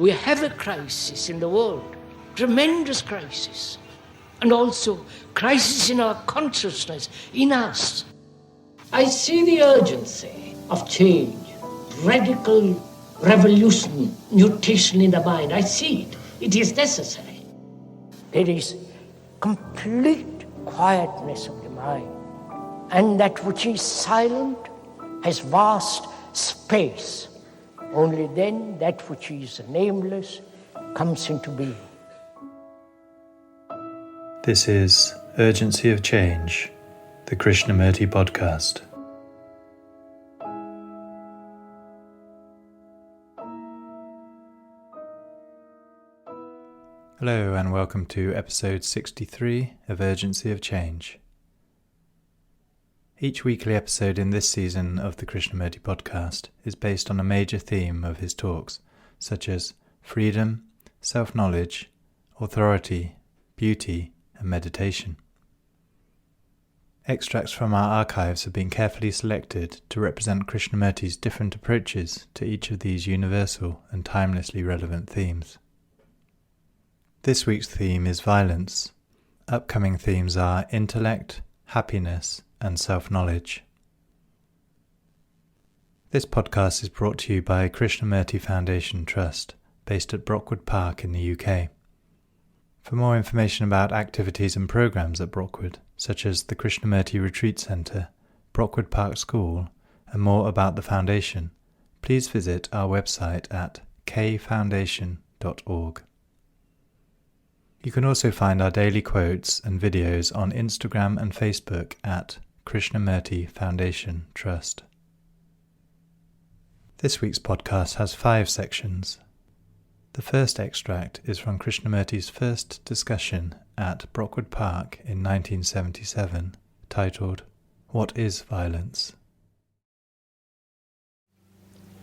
we have a crisis in the world, tremendous crisis, and also crisis in our consciousness, in us. I see the urgency of change, radical revolution, mutation in the mind. I see it. It is necessary. There is complete quietness of the mind, and that which is silent has vast space. Only then that which is nameless comes into being. This is Urgency of Change, the Krishnamurti podcast. Hello and welcome to episode 63 of Urgency of Change. Each weekly episode in this season of the Krishnamurti podcast is based on a major theme of his talks, such as freedom, self-knowledge, authority, beauty, and meditation. Extracts from our archives have been carefully selected to represent Krishnamurti's different approaches to each of these universal and timelessly relevant themes. This week's theme is violence. Upcoming themes are intellect, happiness, and self-knowledge. This podcast is brought to you by Krishnamurti Foundation Trust, based at Brockwood Park in the UK. For more information about activities and programs at Brockwood, such as the Krishnamurti Retreat Centre, Brockwood Park School, and more about the Foundation, please visit our website at kfoundation.org. You can also find our daily quotes and videos on Instagram and Facebook at Krishnamurti Foundation Trust. This week's podcast has 5 sections. The first extract is from Krishnamurti's first discussion at Brockwood Park in 1977, titled, "What is Violence?"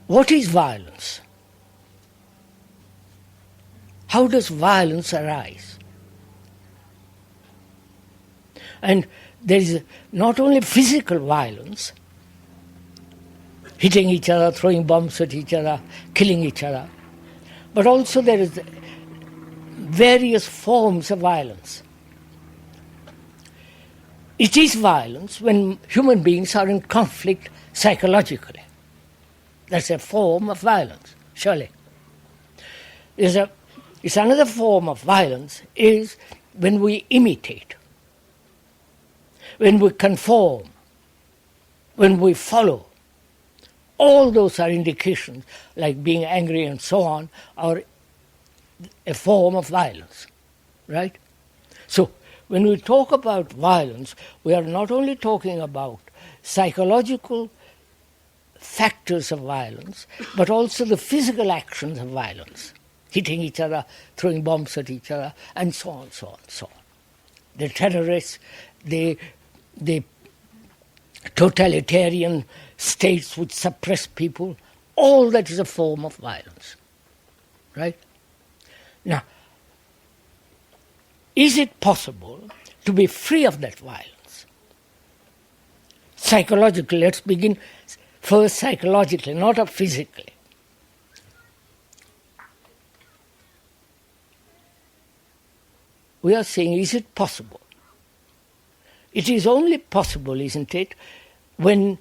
What is violence? How does violence arise? And there is not only physical violence, hitting each other, throwing bombs at each other, killing each other, but also there is various forms of violence. It is violence when human beings are in conflict psychologically. That's a form of violence, surely. It's another form of violence is when we imitate, when we conform, when we follow. All those are indications, like being angry and so on, are a form of violence, right? So when we talk about violence, we are not only talking about psychological factors of violence, but also the physical actions of violence. Hitting each other, throwing bombs at each other, and so on, so on, so on. The terrorists, the totalitarian states which suppress people, all that is a form of violence. Right? Now, is it possible to be free of that violence? Psychologically, let's begin first psychologically, not physically. We are saying, is it possible? It is only possible, isn't it, when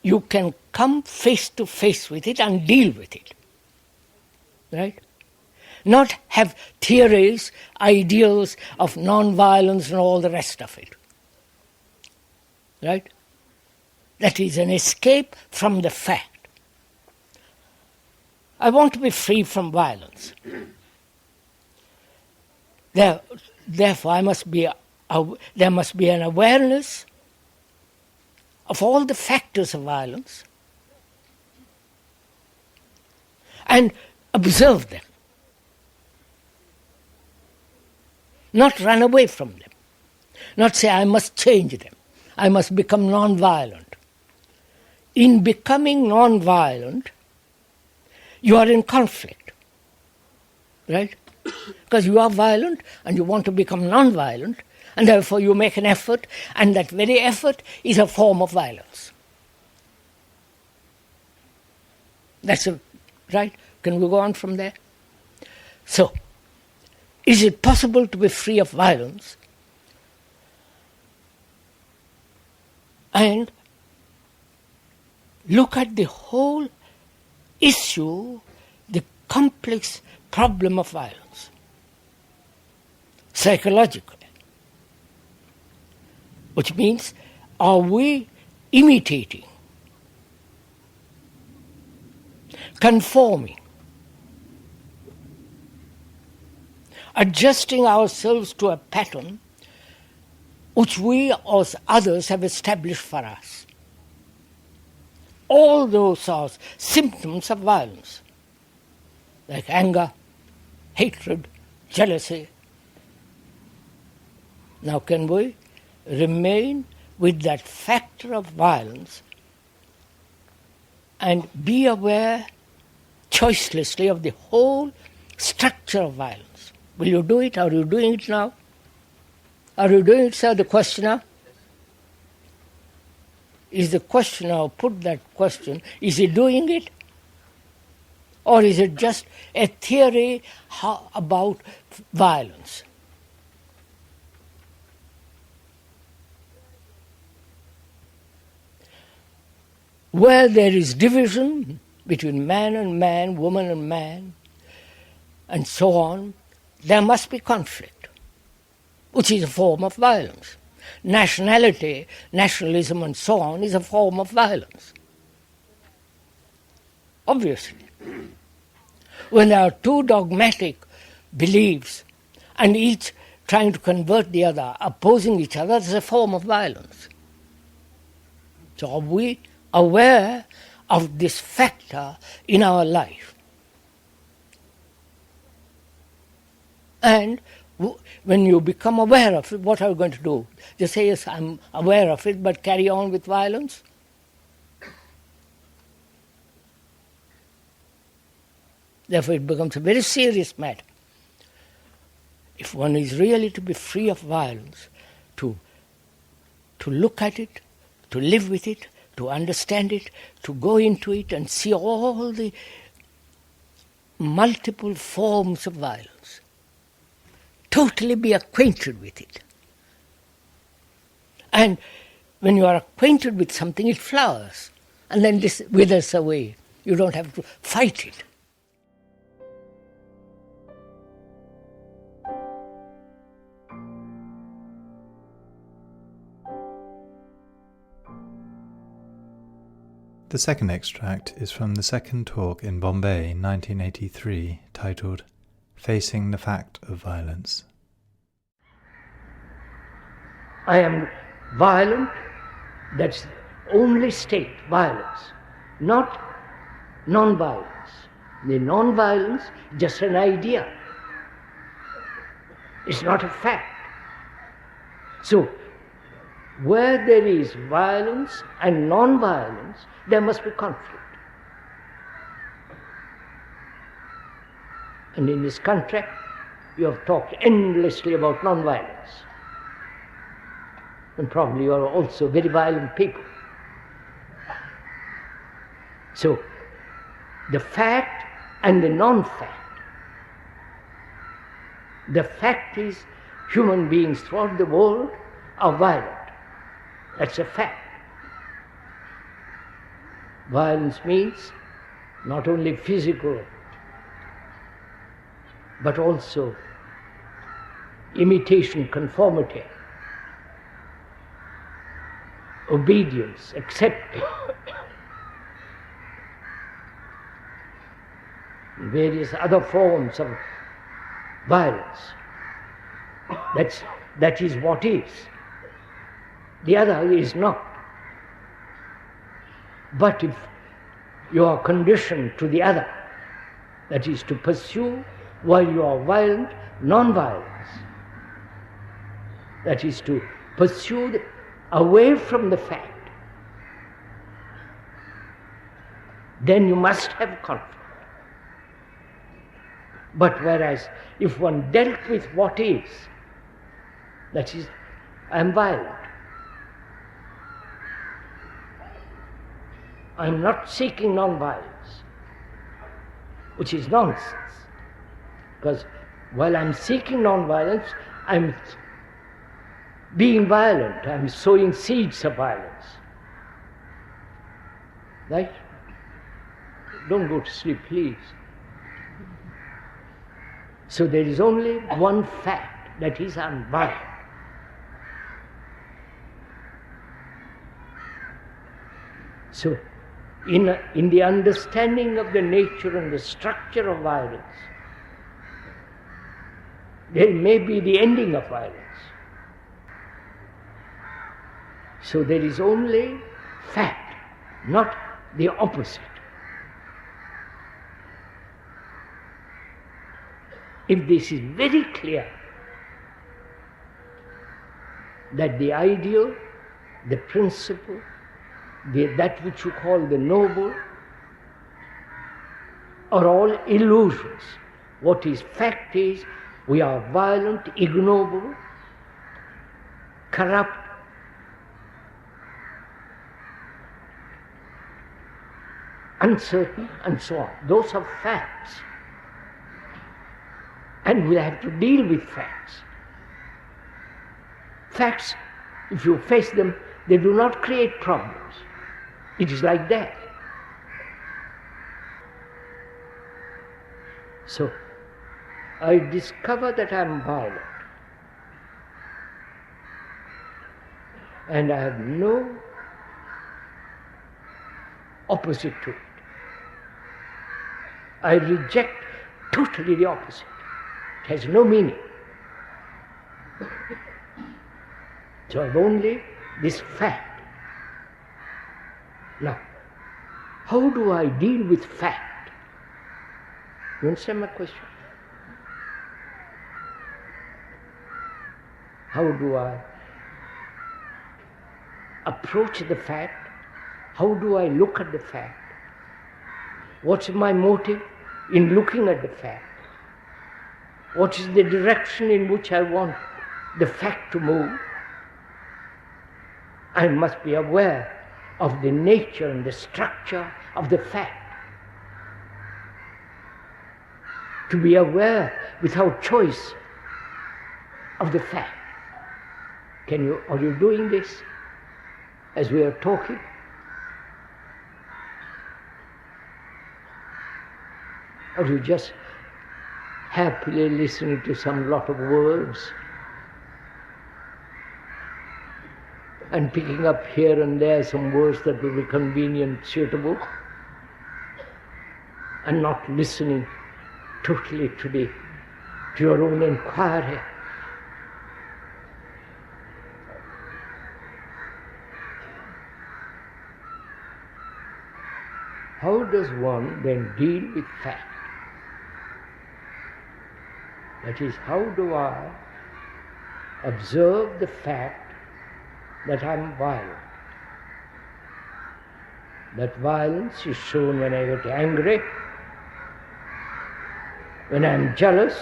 you can come face to face with it and deal with it. Right? Not have theories, ideals of non-violence and all the rest of it. Right? That is an escape from the fact. I want to be free from violence. Therefore, there must be an awareness of all the factors of violence and observe them. Not run away from them. Not say, I must change them. I must become non-violent. In becoming non-violent, you are in conflict. Right? Because you are violent and you want to become non-violent, and therefore you make an effort, and that very effort is a form of violence. Right? Can we go on from there? So, is it possible to be free of violence and look at the whole issue, the complex problem of violence, psychologically? Which means, are we imitating, conforming, adjusting ourselves to a pattern which we or others have established for us? All those are symptoms of violence, like anger, hatred, jealousy. Now, can we remain with that factor of violence and be aware choicelessly of the whole structure of violence? Will you do it? Are you doing it now? Are you doing it, sir? The questioner? Is the questioner, put that question, is he doing it? Or is it just a theory about violence? Where there is division between man and man, woman and man, and so on, there must be conflict, which is a form of violence. Nationality, nationalism and so on is a form of violence. Obviously. When there are two dogmatic beliefs and each trying to convert the other, opposing each other, it's a form of violence. So are we aware of this factor in our life? And when you become aware of it, what are you going to do? Just say, yes, I'm aware of it, but carry on with violence? Therefore, it becomes a very serious matter. If one is really to be free of violence, to look at it, to live with it, to understand it, to go into it and see all the multiple forms of violence, totally be acquainted with it. And when you are acquainted with something, it flowers and then this withers away. You don't have to fight it. The second extract is from the second talk in Bombay in 1983, titled Facing the Fact of Violence. I am violent, that's the only state, violence, not non-violence. The non-violence is just an idea. It's not a fact. So, where there is violence and non-violence, there must be conflict. And in this contract, you have talked endlessly about non-violence. And probably you are also very violent people. So, the fact and the non-fact. The fact is human beings throughout the world are violent. That's a fact. Violence means not only physical, but also imitation, conformity, obedience, acceptance, various other forms of violence. That is what is. The other is not. But if you are conditioned to the other, that is to pursue while you are violent, non-violence, that is to pursue away from the fact, then you must have conflict. But whereas if one dealt with what is, that is, I am violent, I am not seeking non-violence, which is nonsense. Because while I'm seeking non-violence, I'm being violent. I'm sowing seeds of violence. Right? Don't go to sleep, please. So there is only one fact, that is I'm violent. So in the understanding of the nature and the structure of violence, there may be the ending of violence. So there is only fact, not the opposite. If this is very clear, that the ideal, the principle, that which you call the noble, are all illusions. What is fact is, we are violent, ignoble, corrupt, uncertain, and so on. Those are facts. And we have to deal with facts. Facts, if you face them, they do not create problems. It is like that. So, I discover that I am violent. And I have no opposite to it. I reject totally the opposite. It has no meaning. So I have only this fact. Now, how do I deal with fact? You understand my question? How do I approach the fact? How do I look at the fact? What's my motive in looking at the fact? What is the direction in which I want the fact to move? I must be aware of the nature and the structure of the fact. To be aware without choice of the fact. Are you doing this as we are talking? Or you just happily listening to some lot of words and picking up here and there some words that will be convenient, suitable, and not listening totally to your own inquiry? How does one then deal with fact? That is, how do I observe the fact that I'm violent? That violence is shown when I get angry, when I'm jealous,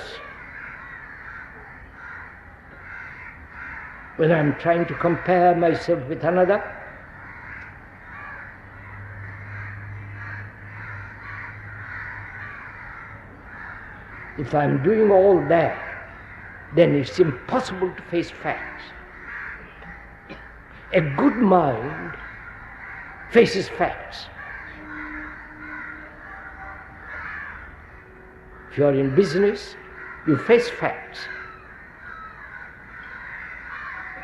when I'm trying to compare myself with another. If I'm doing all that, then it's impossible to face facts. A good mind faces facts. If you are in business, you face facts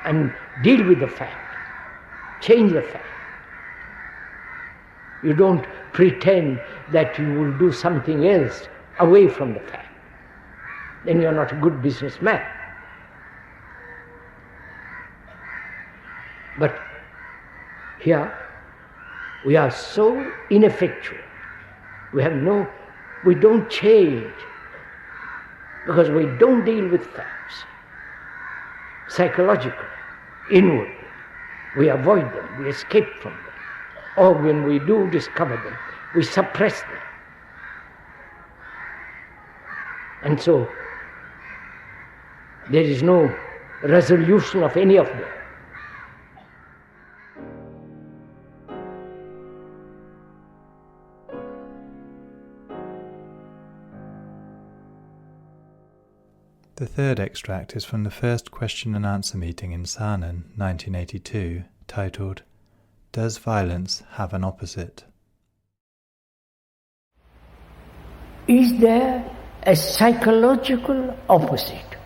and deal with the fact, change the fact. You don't pretend that you will do something else away from the fact. Then you're not a good businessman. But here, we are so ineffectual. We don't change because we don't deal with facts. Psychologically, inwardly, we avoid them, we escape from them. Or when we do discover them, we suppress them. And so, there is no resolution of any of them. The third extract is from the first question and answer meeting in Saanen, 1982, titled, Does Violence Have an Opposite? Is there a psychological opposite?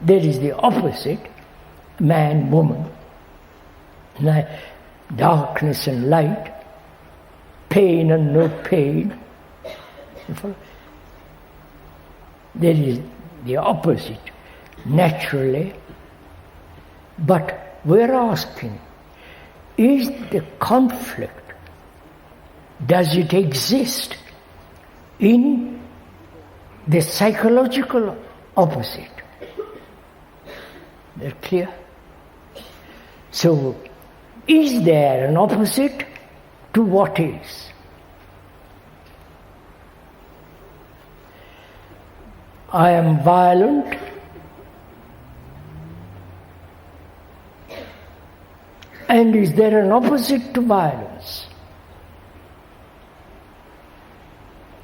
There is the opposite, man, woman, darkness and light, pain and no pain. There is the opposite, naturally. But we're asking, is the conflict, does it exist in the psychological opposite? They're clear? So, is there an opposite to what is? I am violent, and is there an opposite to violence?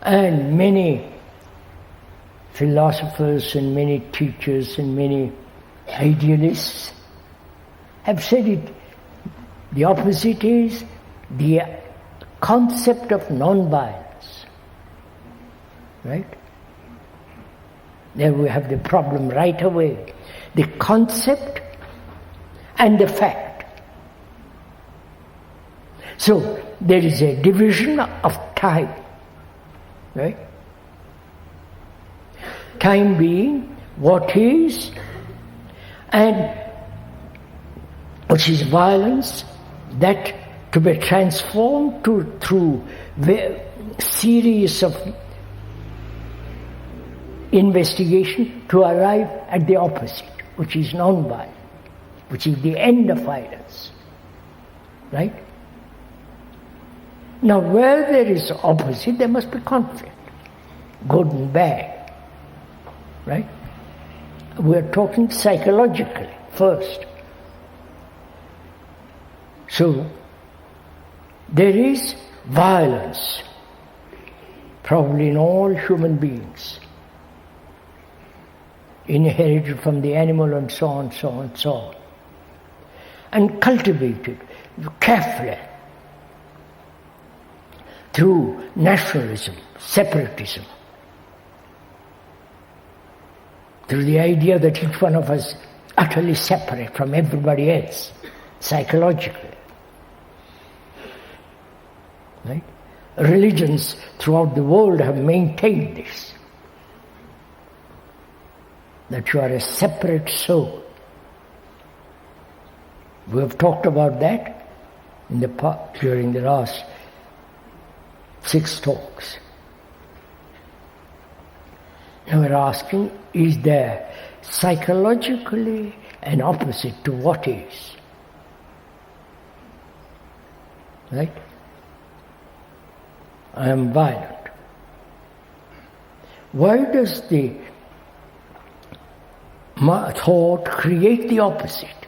And many philosophers and many teachers and many idealists have said it. The opposite is the concept of non-violence. Right? There we have the problem right away. The concept and the fact. So there is a division of time. Right? Time being what is, and which is violence, that to be transformed through a series of investigation to arrive at the opposite, which is non-violence, which is the end of violence. Right? Now, where there is opposite, there must be conflict, good and bad. Right? We're talking psychologically first. So, there is violence, probably in all human beings, inherited from the animal and so on, so on, so on, and cultivated carefully through nationalism, separatism, through the idea that each one of us utterly separate from everybody else, psychologically. Right? Religions throughout the world have maintained this, that you are a separate soul. We have talked about that in during the last 6 talks. Now we're asking, is there psychologically an opposite to what is? Right? I am violent. Why does the thought create the opposite?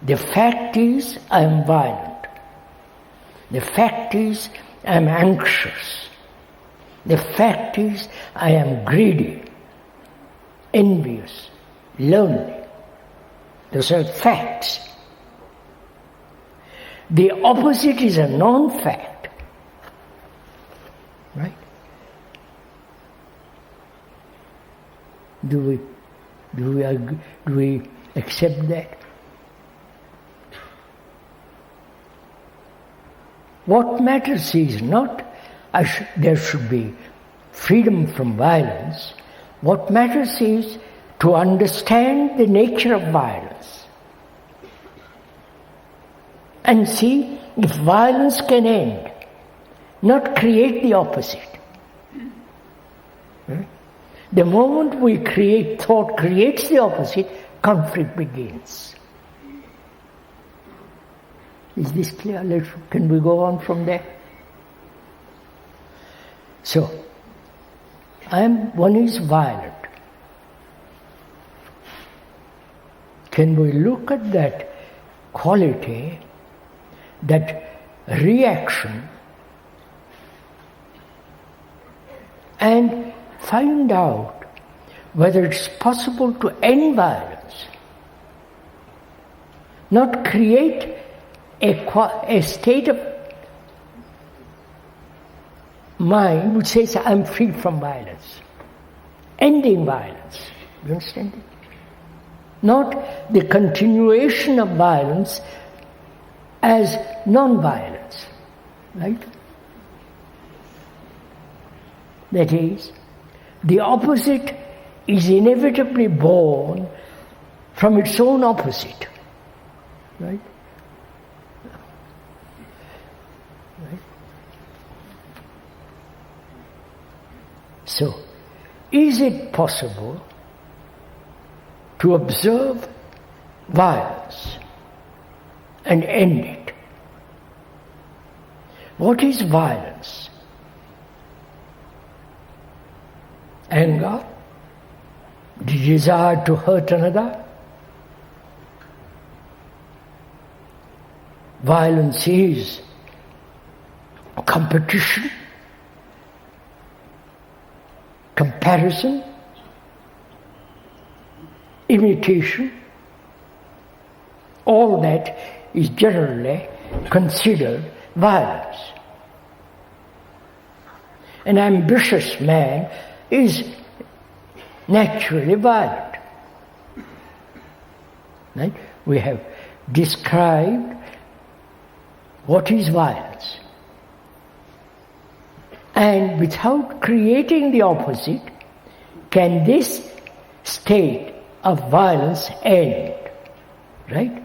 The fact is, I am violent. The fact is, I am anxious. The fact is, I am greedy, envious, lonely. Those are facts. The opposite is a non-fact. Right? Do we accept that? What matters is not there should be freedom from violence. What matters is to understand the nature of violence and see if violence can end, not create the opposite. The moment we create, thought creates the opposite, conflict begins. Is this clear? Can we go on from there? So, one is violent. Can we look at that quality, that reaction and find out whether it's possible to end violence, not create a state of mind which says, I'm free from violence, ending violence. You understand it? Not the continuation of violence as non-violence, right? That is, the opposite is inevitably born from its own opposite, right? So, is it possible to observe violence and end it? What is violence? Anger, the desire to hurt another. Violence is competition, comparison, imitation. All that is generally considered violence. An ambitious man is naturally violent. Right? We have described what is violence. And without creating the opposite, can this state of violence end? Right?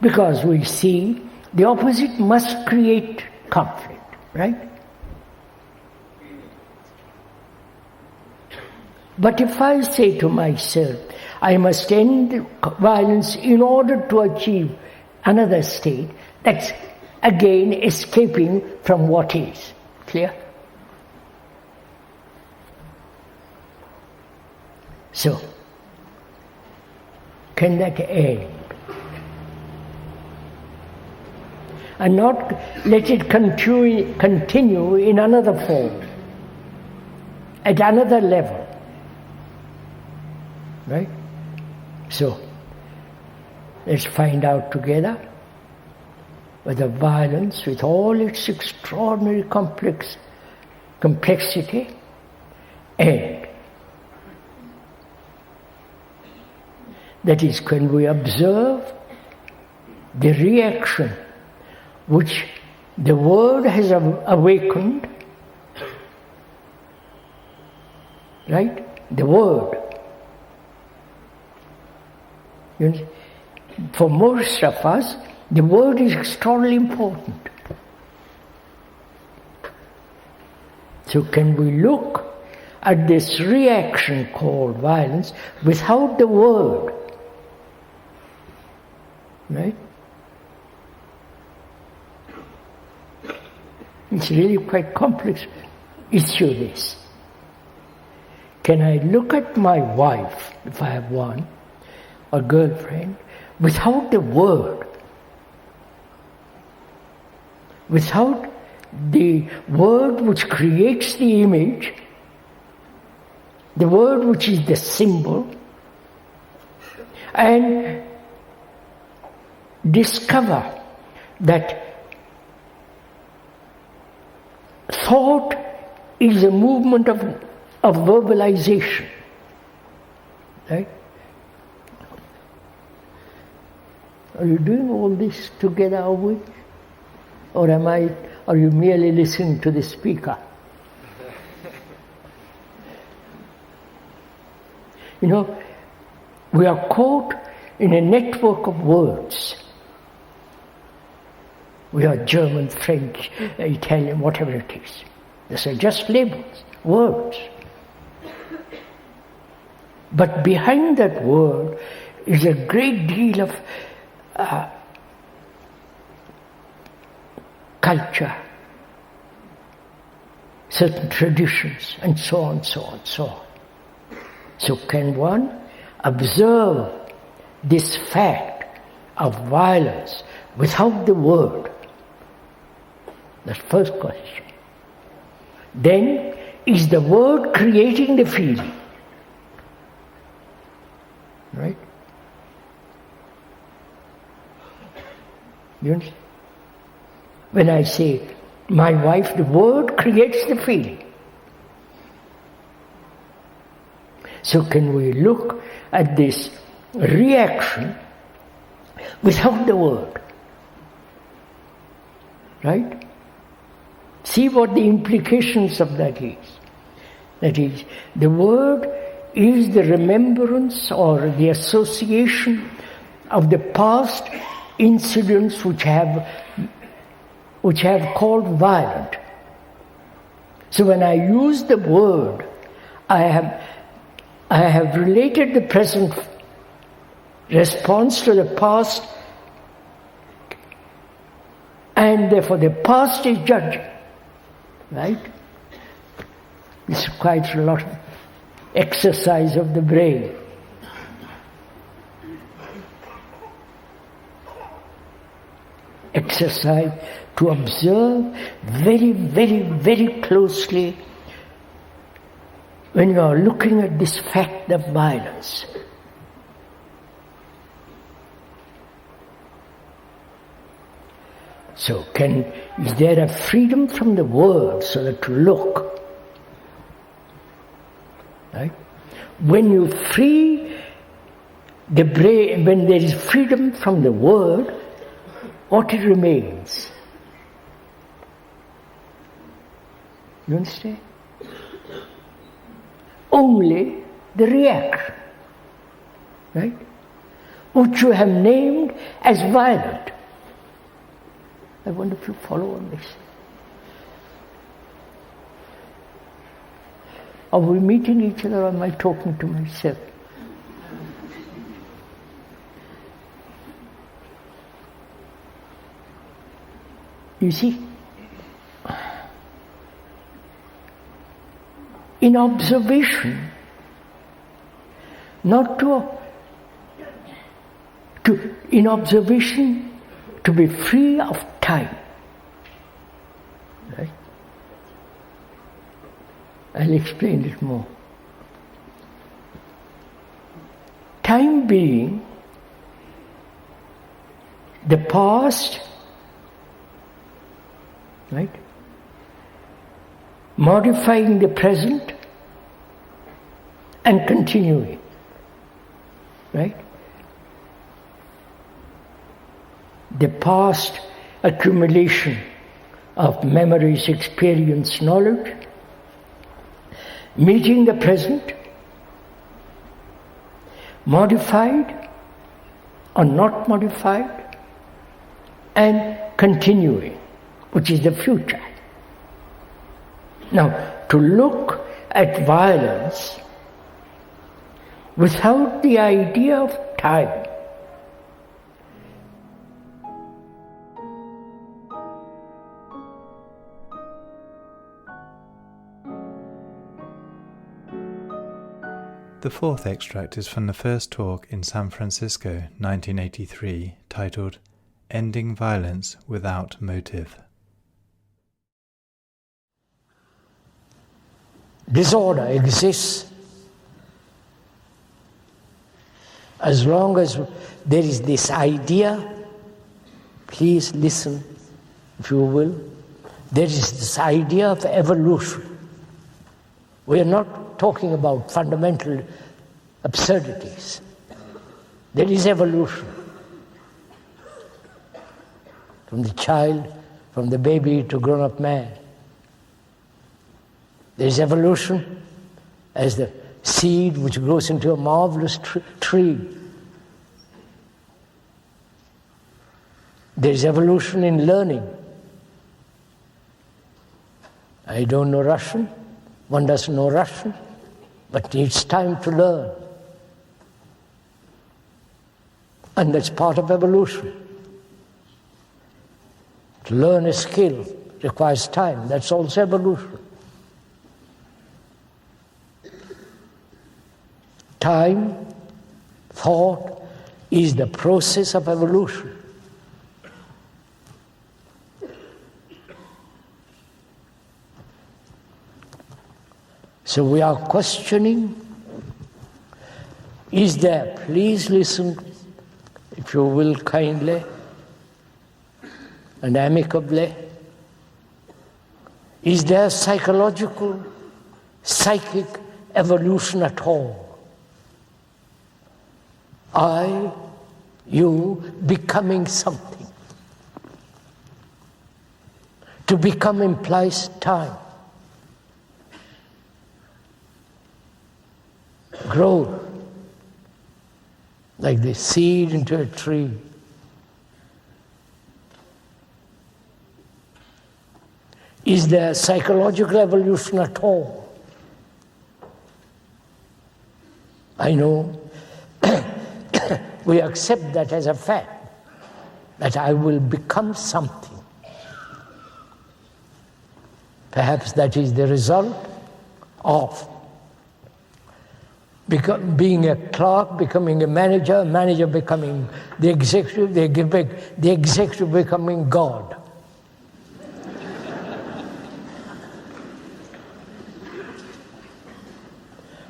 Because we see the opposite must create conflict, right? But if I say to myself, I must end violence in order to achieve another state, that's again escaping from what is. Clear? So, can that end? And not let it continue in another form, at another level. Right? So, let's find out together whether violence, with all its extraordinary complexity, and that is, when we observe the reaction which the word has awakened, right? The word. For most of us, the word is extraordinarily important. So can we look at this reaction called violence without the word? Right? It's really quite complex issue, this. Can I look at my wife, if I have one, or girlfriend, without the word? Without the word which creates the image, the word which is the symbol, and discover that thought is a movement of verbalization, right? Are you doing all this together, are we? Or are you merely listening to the speaker? You know, we are caught in a network of words. We are German, French, Italian, whatever it is. These are just labels, words. But behind that word is a great deal of culture, certain traditions, and so on, so on, so on. So can one observe this fact of violence without the word? That's the first question. Then, is the word creating the feeling. Right? You understand? When I say, my wife, the word creates the feeling. So can we look at this reaction without the word? Right? See what the implications of that is. That is, the word is the remembrance or the association of the past incidents which have called violent. So when I use the word, I have related the present response to the past, and therefore the past is judged. Right? It's quite a lot of exercise of the brain. Exercise to observe very, very, very closely when you are looking at this fact of violence. So is there a freedom from the word so that to look? Right? When you free the brain, when there is freedom from the word, what remains? You understand? Only the reaction, right? Which you have named as violent. I wonder if you follow on this. Are we meeting each other or am I talking to myself? You see, in observation, to be free of time. Right? I'll explain it more. Time being the past, right? Modifying the present and continuing, right? The past accumulation of memories, experience, knowledge, meeting the present, modified or not modified, and continuing, which is the future. Now, to look at violence without the idea of time, The fourth extract is from the first talk in San Francisco, 1983, titled Ending Violence Without Motive. Disorder exists as long as there is this idea. Please listen, if you will. There is this idea of evolution. We are not talking about fundamental absurdities. There is evolution. From the child, from the baby to grown-up man. There is evolution as the seed which grows into a marvelous tree. There is evolution in learning. I don't know Russian. One doesn't know Russian, but needs time to learn. And that's part of evolution. To learn a skill requires time. That's also evolution. Time, thought, is the process of evolution. So we are questioning, is there, please listen, if you will kindly and amicably, is there psychological, psychic evolution at all? I, you, becoming something. To become implies time. Grow like the seed into a tree. Is there psychological evolution at all? I know we accept that as a fact, that I will become something. Perhaps that is the result of being a clerk, becoming a manager becoming the executive, the executive becoming God.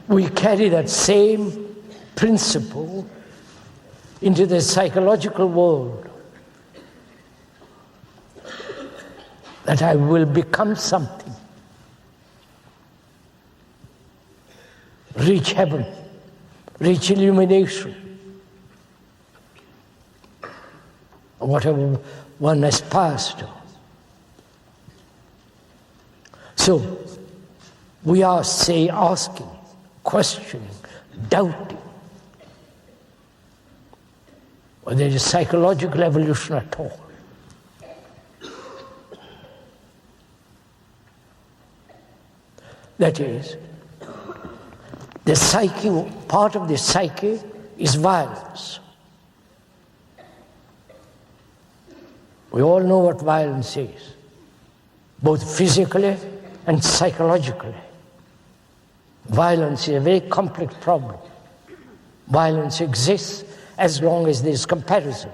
We carry that same principle into the psychological world, that I will become something, reach heaven, reach illumination, whatever one aspires to. So, we are, asking, questioning, doubting whether there is psychological evolution at all. That is, the psyche, part of the psyche is violence. We all know what violence is, both physically and psychologically. Violence is a very complex problem. Violence exists as long as there is comparison.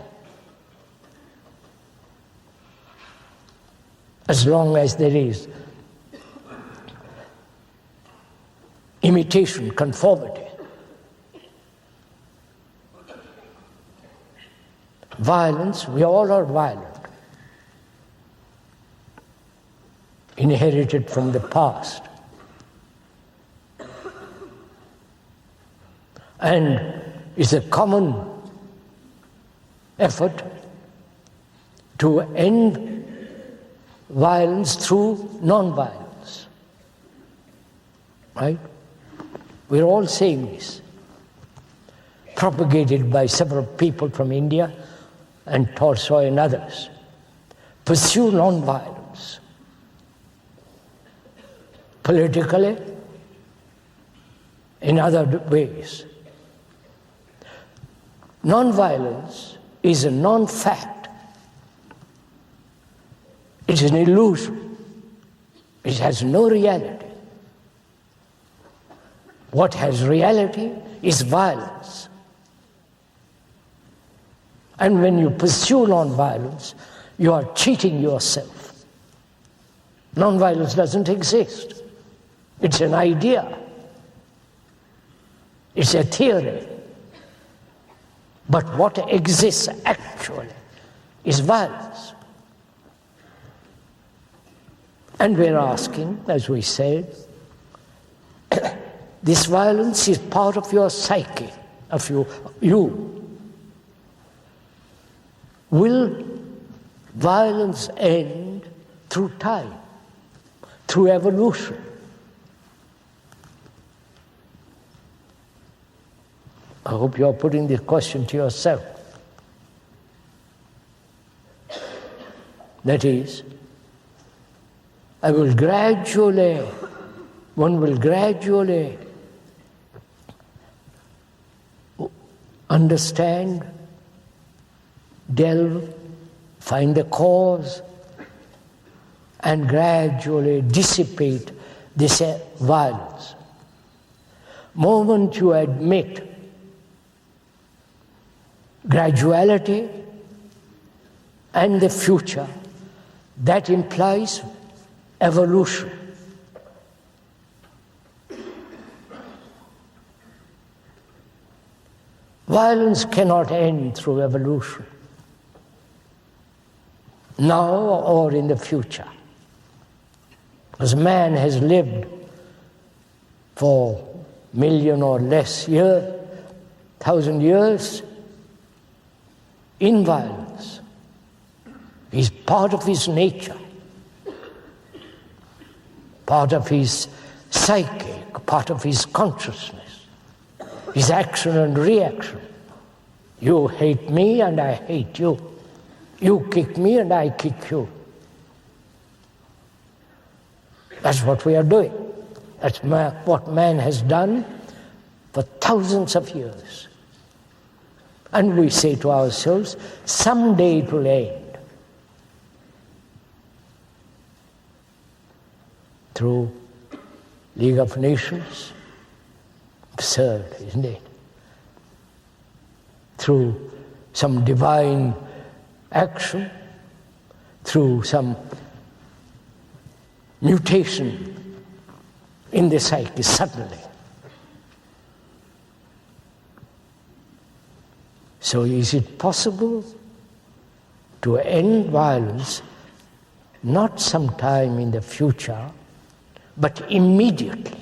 As long as there is imitation, conformity. Violence, we all are violent. Inherited from the past. And it's a common effort to end violence through non-violence. Right? We're all saying this. Propagated by several people from India and Tolstoy and others. Pursue non-violence. Politically, in other ways. Non-violence is a non-fact. It is an illusion. It has no reality. What has reality is violence. And when you pursue non-violence, you are cheating yourself. Non-violence doesn't exist. It's an idea. It's a theory. But what exists actually is violence. And we're asking, as we said, this violence is part of your psyche, of you. Will violence end through time, through evolution? I hope you are putting this question to yourself. That is, one will gradually understand, delve, find the cause, and gradually dissipate this violence. Moment you admit graduality and the future, that implies evolution. Violence cannot end through evolution, now or in the future. As man has lived for 1,000,000 or less years, 1,000 years, in violence, is part of his nature, part of his psyche, part of his consciousness, his action and reaction. You hate me and I hate you. You kick me and I kick you. That's what we are doing. That's what man has done for thousands of years. And we say to ourselves, someday it will end. Through League of Nations, absurd, isn't it? Through some divine action, through some mutation in the psyche suddenly. So is it possible to end violence not sometime in the future, but immediately?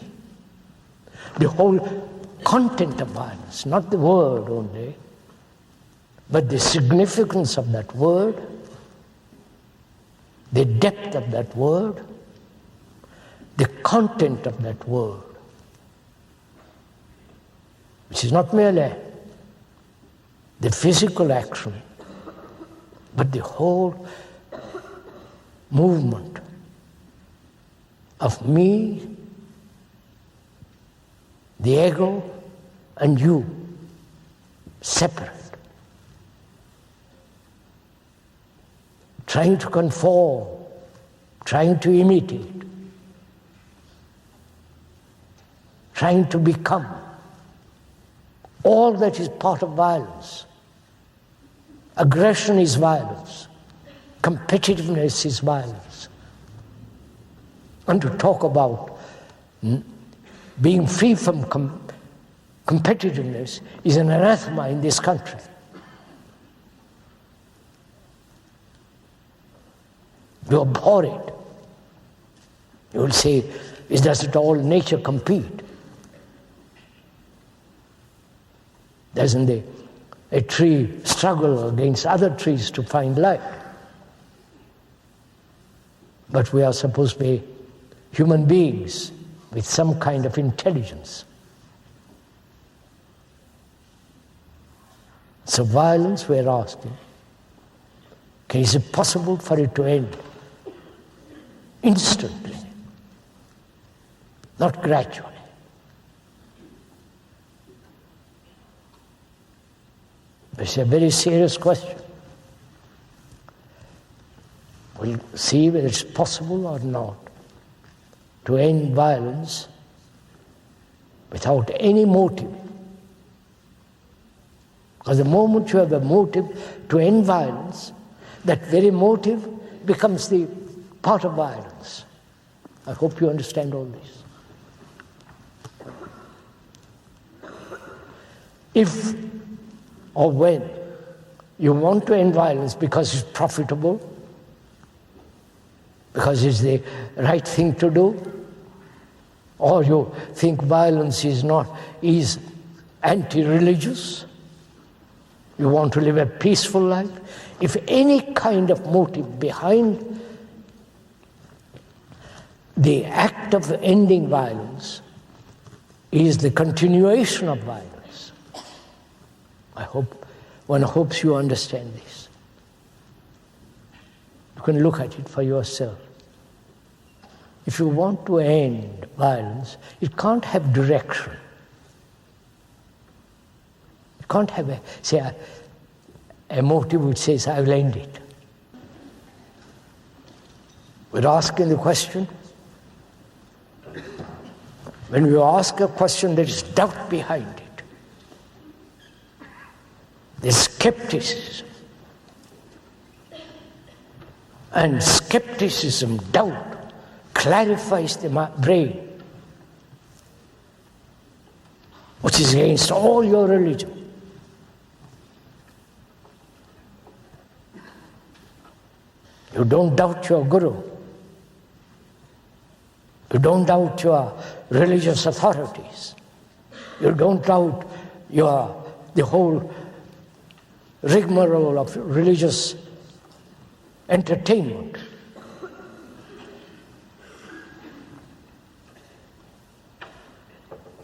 The whole content of violence, not the word only, but the significance of that word, the depth of that word, the content of that word, which is not merely the physical action, but the whole movement of me, the ego, and you, separate, trying to conform, trying to imitate, trying to become. All that is part of violence. Aggression is violence. Competitiveness is violence. And to talk about being free from competitiveness is an anathema in this country. You abhor it. You will say, doesn't all nature compete? Doesn't a tree struggle against other trees to find life? But we are supposed to be human beings with some kind of intelligence. So violence, we are asking, is it possible for it to end instantly, not gradually? It's a very serious question. We'll see whether it's possible or not to end violence without any motive. Because the moment you have a motive to end violence, that very motive becomes the part of violence. I hope you understand all this. If or when you want to end violence because it's profitable, because it's the right thing to do, or you think violence is anti-religious, you want to live a peaceful life, if any kind of motive behind the act of ending violence is the continuation of violence, one hopes you understand this. You can look at it for yourself. If you want to end violence, it can't have direction. It can't have a motive which says, I will end it. We're asking the question. When you ask a question, there is doubt behind it. There's skepticism. And skepticism, doubt, clarifies the brain, which is against all your religion. You don't doubt your guru. You don't doubt your religious authorities. You don't doubt the whole rigmarole of religious entertainment.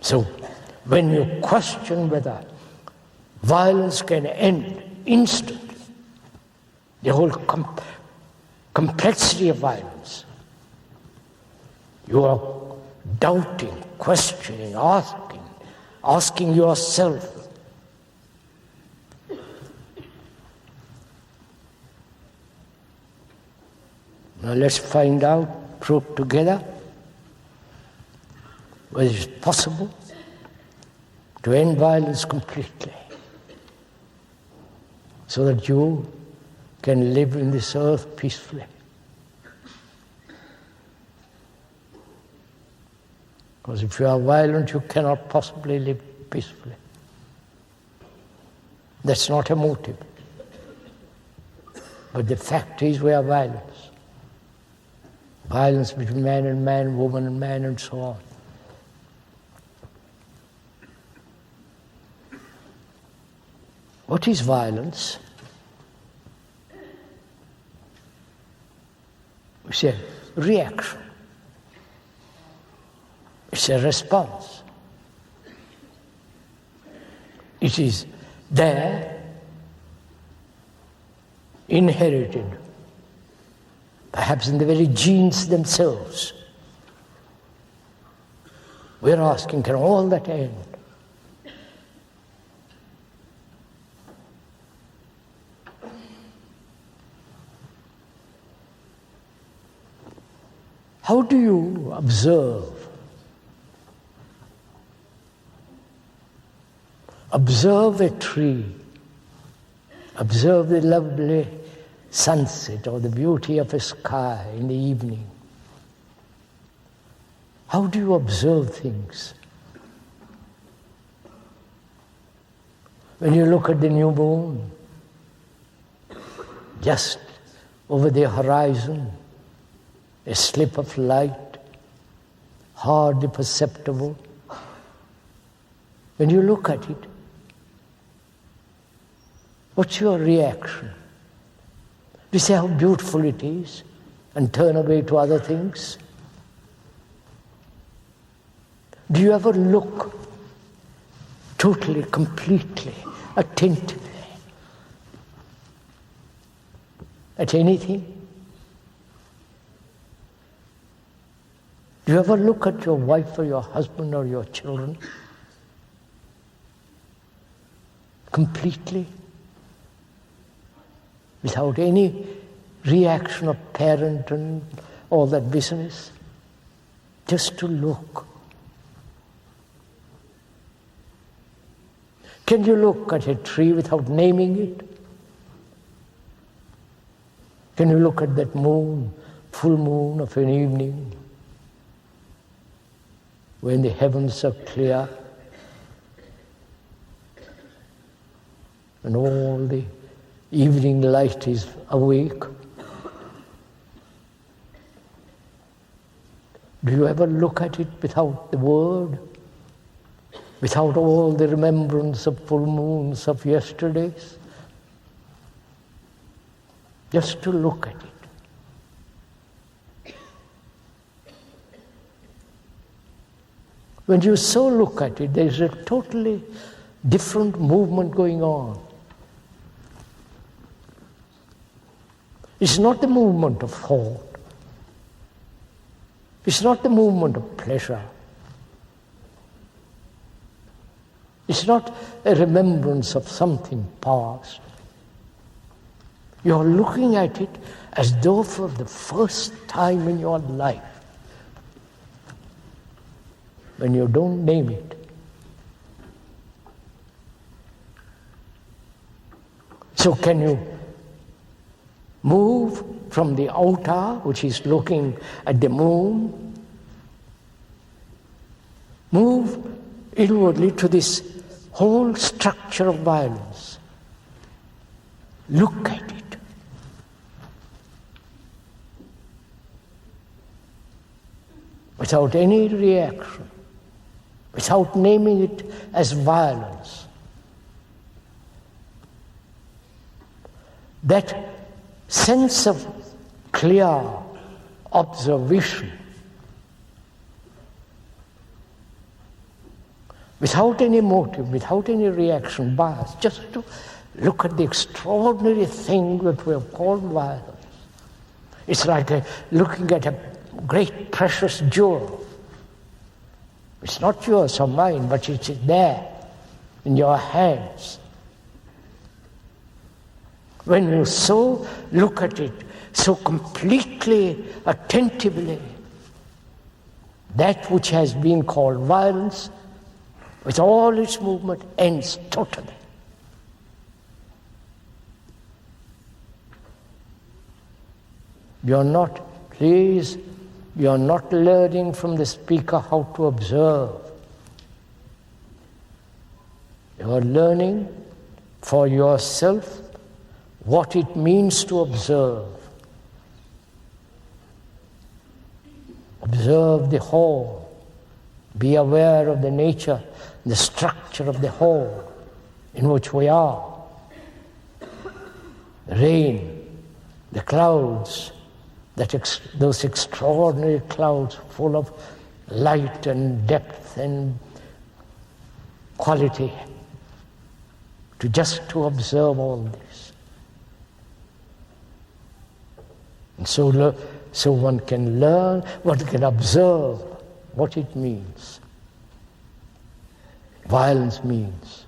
So, when you question whether violence can end instantly, the whole complexity of violence, you are doubting, questioning, asking yourself. Now let's find out, prove together, whether it's possible to end violence completely, so that you can live in this earth peacefully. Because if you are violent, you cannot possibly live peacefully. That's not a motive. But the fact is we have violence. Violence between man and man, woman and man, and so on. What is violence? It's a reaction. It's a response. It is there, inherited, perhaps in the very genes themselves. We're asking, can all that end? How do you observe? Observe a tree. Observe the lovely sunset or the beauty of a sky in the evening. How do you observe things? When you look at the new moon, just over the horizon, a slip of light, hardly perceptible. When you look at it, what's your reaction? Do you say how beautiful it is and turn away to other things? Do you ever look totally, completely, attentively at anything? Do you ever look at your wife or your husband or your children completely, without any reaction of parent and all that business? Just to look. Can you look at a tree without naming it? Can you look at that moon, full moon of an evening, when the heavens are clear and all the evening light is awake? Do you ever look at it without the word? Without all the remembrance of full moons of yesterdays? Just to look at it. When you so look at it, there is a totally different movement going on. It's not the movement of thought. It's not the movement of pleasure. It's not a remembrance of something past. You're looking at it as though for the first time in your life, when you don't name it. So can you move from the outer, which is looking at the moon, move inwardly to this whole structure of violence? Look at it. without any reaction, without naming it as violence. That sense of clear observation, without any motive, without any reaction, bias, just to look at the extraordinary thing that we have called violence. It's like looking at a great precious jewel. It's not yours or mine, but it's there in your hands. When you so look at it, so completely, attentively, that which has been called violence, with all its movement, ends totally. You're not learning from the speaker how to observe. You're learning for yourself what it means to observe. Observe the whole. Be aware of the nature, the structure of the whole in which we are. The rain, the clouds, those extraordinary clouds full of light and depth and quality. To observe all this. And so one can learn, one can observe what it means. Violence means.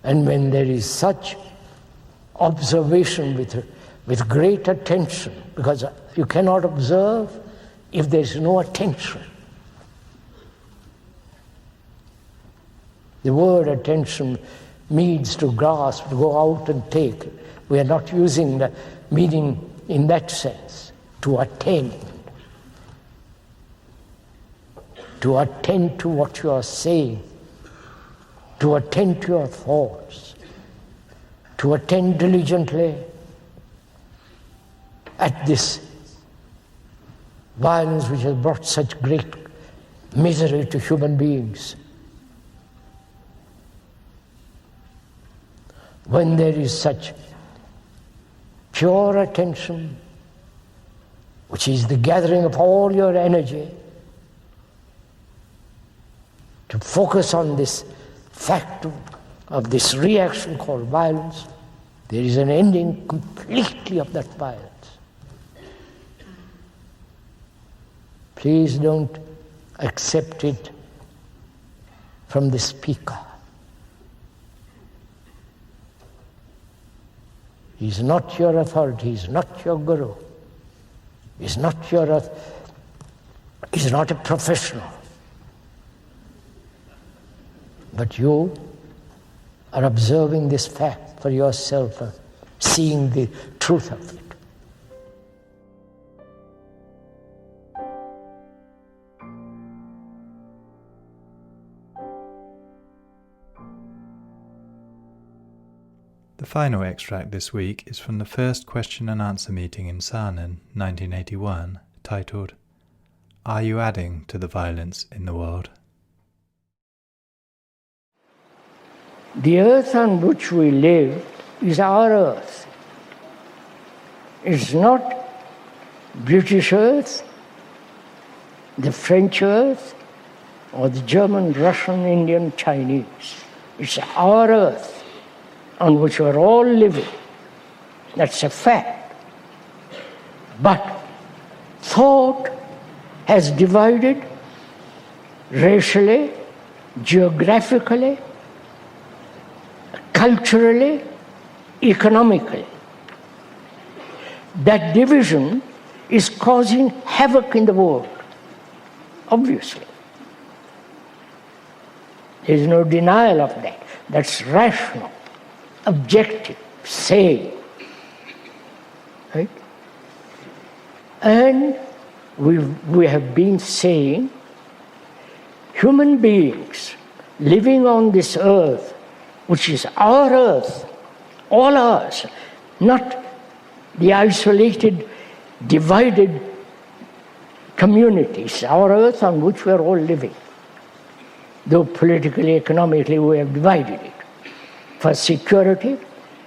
And when there is such observation with great attention, because you cannot observe if there is no attention. The word attention means to grasp, to go out and take. We are not using the meaning in that sense, to attend. To attend to what you are saying, to attend to your thoughts, to attend diligently at this violence which has brought such great misery to human beings. When there is such pure attention, which is the gathering of all your energy, to focus on this fact of this reaction called violence, there is an ending completely of that violence. Please don't accept it from the speaker. He's not your authority, he's not your guru, he's not a professional. But you are observing this fact for yourself, seeing the truth of it. The final extract this week is from the first question and answer meeting in Saanen, 1981, titled, "Are You Adding to the Violence in the World?" The earth on which we live is our earth. It's not British earth, the French earth, or the German, Russian, Indian, Chinese. It's our earth on which we're all living. That's a fact. But thought has divided racially, geographically, culturally, economically. That division is causing havoc in the world, obviously. There is no denial of that. That's rational, objective, sane. Right? And we have been saying human beings living on this earth, which is our earth, all ours, not the isolated, divided communities, our earth on which we are all living, though politically, economically we have divided it, for security,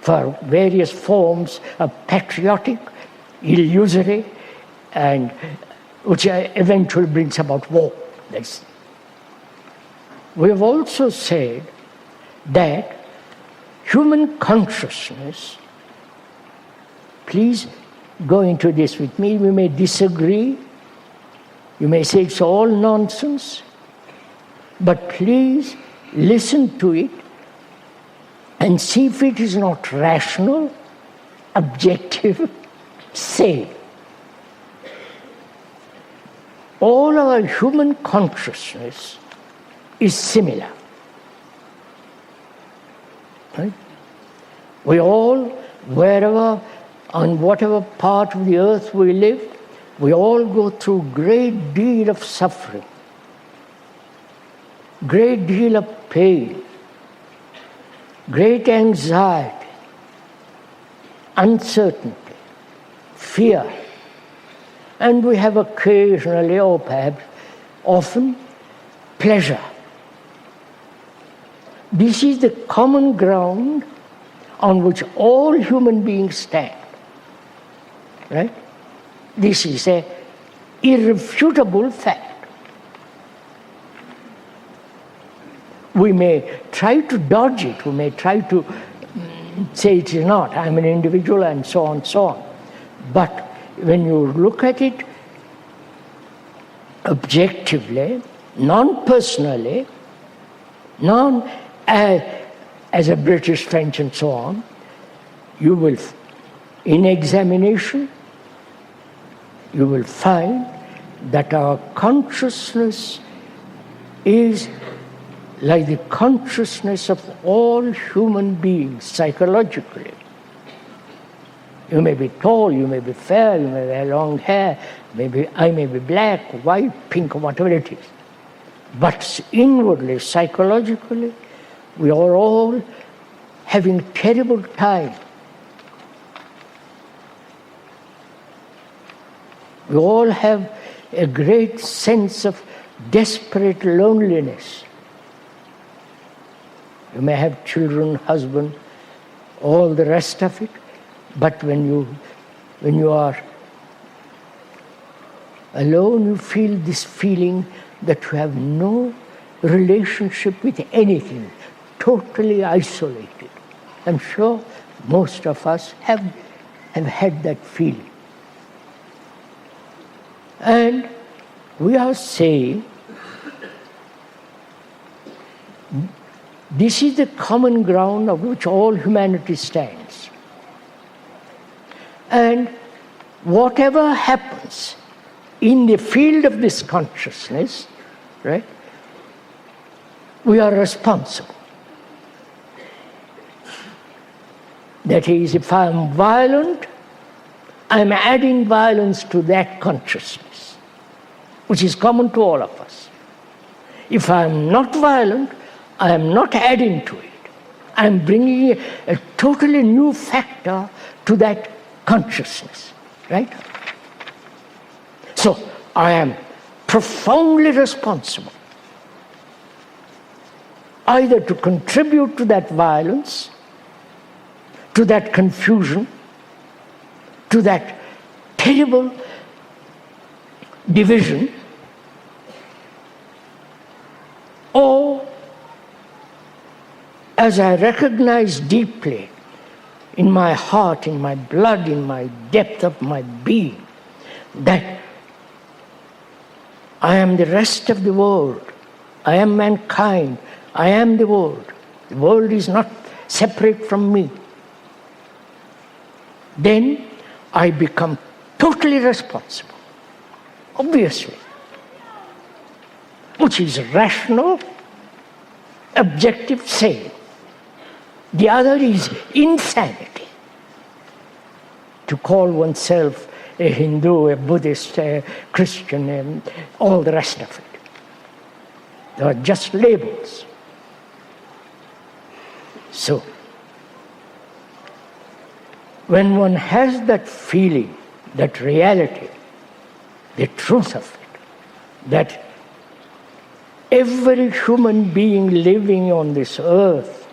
for various forms of patriotic, illusory, and which eventually brings about war. We have also said that human consciousness, please go into this with me, we may disagree, you may say it's all nonsense, but please listen to it and see if it is not rational, objective, sane. All our human consciousness is similar. Right? We all, wherever, on whatever part of the earth we live, we all go through great deal of suffering, great deal of pain, great anxiety, uncertainty, fear, and we have occasionally, or perhaps often, pleasure. This is the common ground on which all human beings stand. Right? This is an irrefutable fact. We may try to dodge it, we may try to say it is not, I'm an individual and so on, so on. But when you look at it objectively, non-personally, as a British, French and so on, you will, in examination, you will find that our consciousness is like the consciousness of all human beings psychologically. You may be tall, you may be fair, you may have long hair, I may be black, white, pink, or whatever it is. But inwardly, psychologically, we are all having terrible time. We all have a great sense of desperate loneliness. You may have children, husband, all the rest of it, but when you are alone, you feel this feeling that you have no relationship with anything, totally isolated. I'm sure most of us have had that feeling. And we are saying this is the common ground on which all humanity stands. And whatever happens in the field of this consciousness, right, we are responsible. That is, if I am violent, I am adding violence to that consciousness, which is common to all of us. If I am not violent, I am not adding to it. I am bringing a totally new factor to that consciousness, right? So I am profoundly responsible either to contribute to that violence, to that confusion, to that terrible division, or as I recognize deeply in my heart, in my blood, in my depth of my being, that I am the rest of the world, I am mankind, I am the world. The world is not separate from me. Then I become totally responsible, obviously, which is rational, objective, sane. The other is insanity. To call oneself a Hindu, a Buddhist, a Christian, and all the rest of it. They are just labels. So, when one has that feeling, that reality, the truth of it, that every human being living on this earth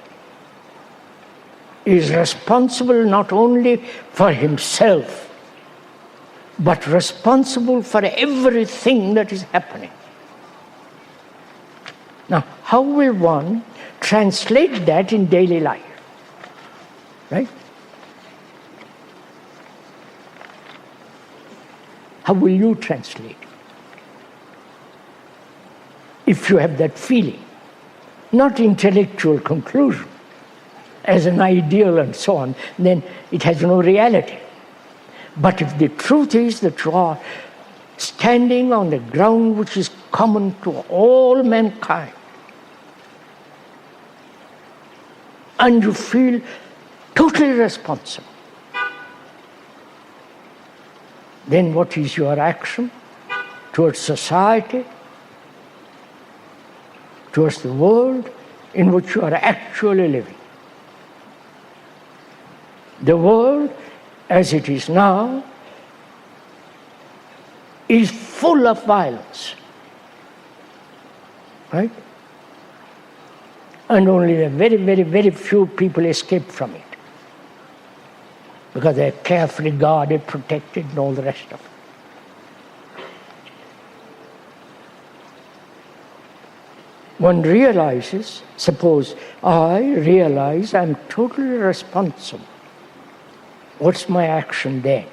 is responsible not only for himself, but responsible for everything that is happening. Now, how will one translate that in daily life? Right? How will you translate? If you have that feeling, not intellectual conclusion, as an ideal and so on, then it has no reality. But if the truth is that you are standing on the ground which is common to all mankind, and you feel totally responsible, then what is your action towards society, towards the world in which you are actually living? The world, as it is now, is full of violence, right? And only a very, very, very few people escape from it, because they're carefully guarded, protected, and all the rest of it. One realizes, suppose I realize I'm totally responsible. What's my action then?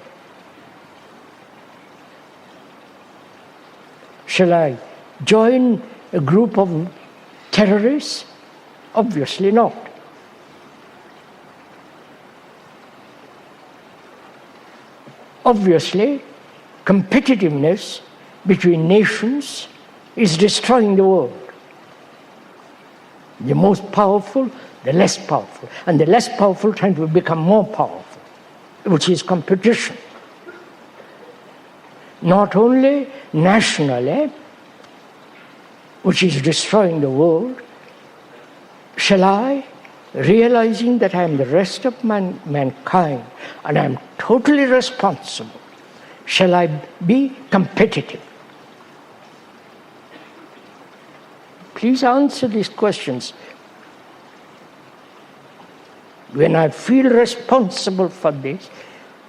Shall I join a group of terrorists? Obviously not. Obviously, competitiveness between nations is destroying the world. The most powerful, the less powerful, and the less powerful trying to become more powerful, which is competition. Not only nationally, which is destroying the world, shall I, realizing that I am the rest of mankind and I am totally responsible, shall I be competitive? Please answer these questions. When I feel responsible for this,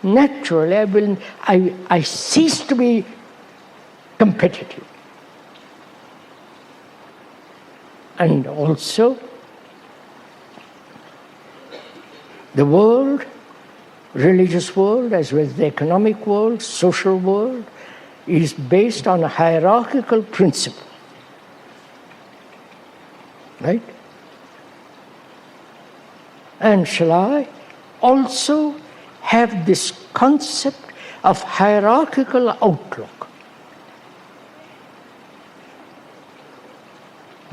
naturally I cease to be competitive. And also, the world, religious world, as well as the economic world, social world, is based on a hierarchical principle. Right? And shall I also have this concept of hierarchical outlook?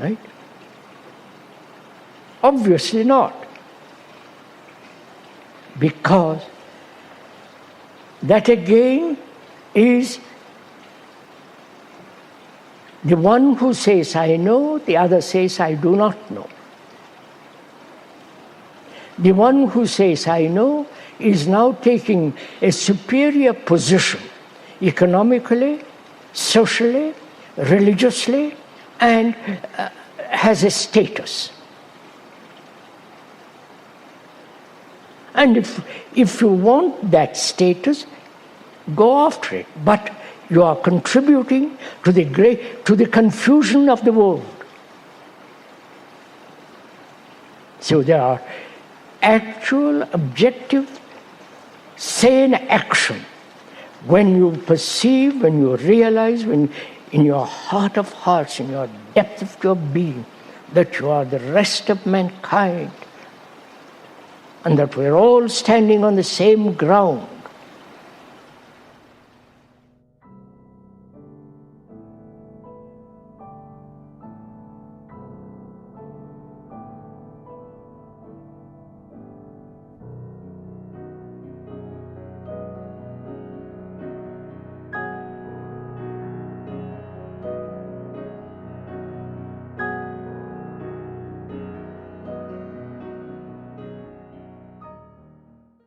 Right? Obviously not. Because that again is the one who says, I know, the other says, I do not know. The one who says, I know, is now taking a superior position economically, socially, religiously, and has a status. And if you want that status, go after it. But you are contributing to the confusion of the world. So there are actual, objective, sane action when you perceive, when you realize, when in your heart of hearts, in your depth of your being, that you are the rest of mankind, and that we're all standing on the same ground.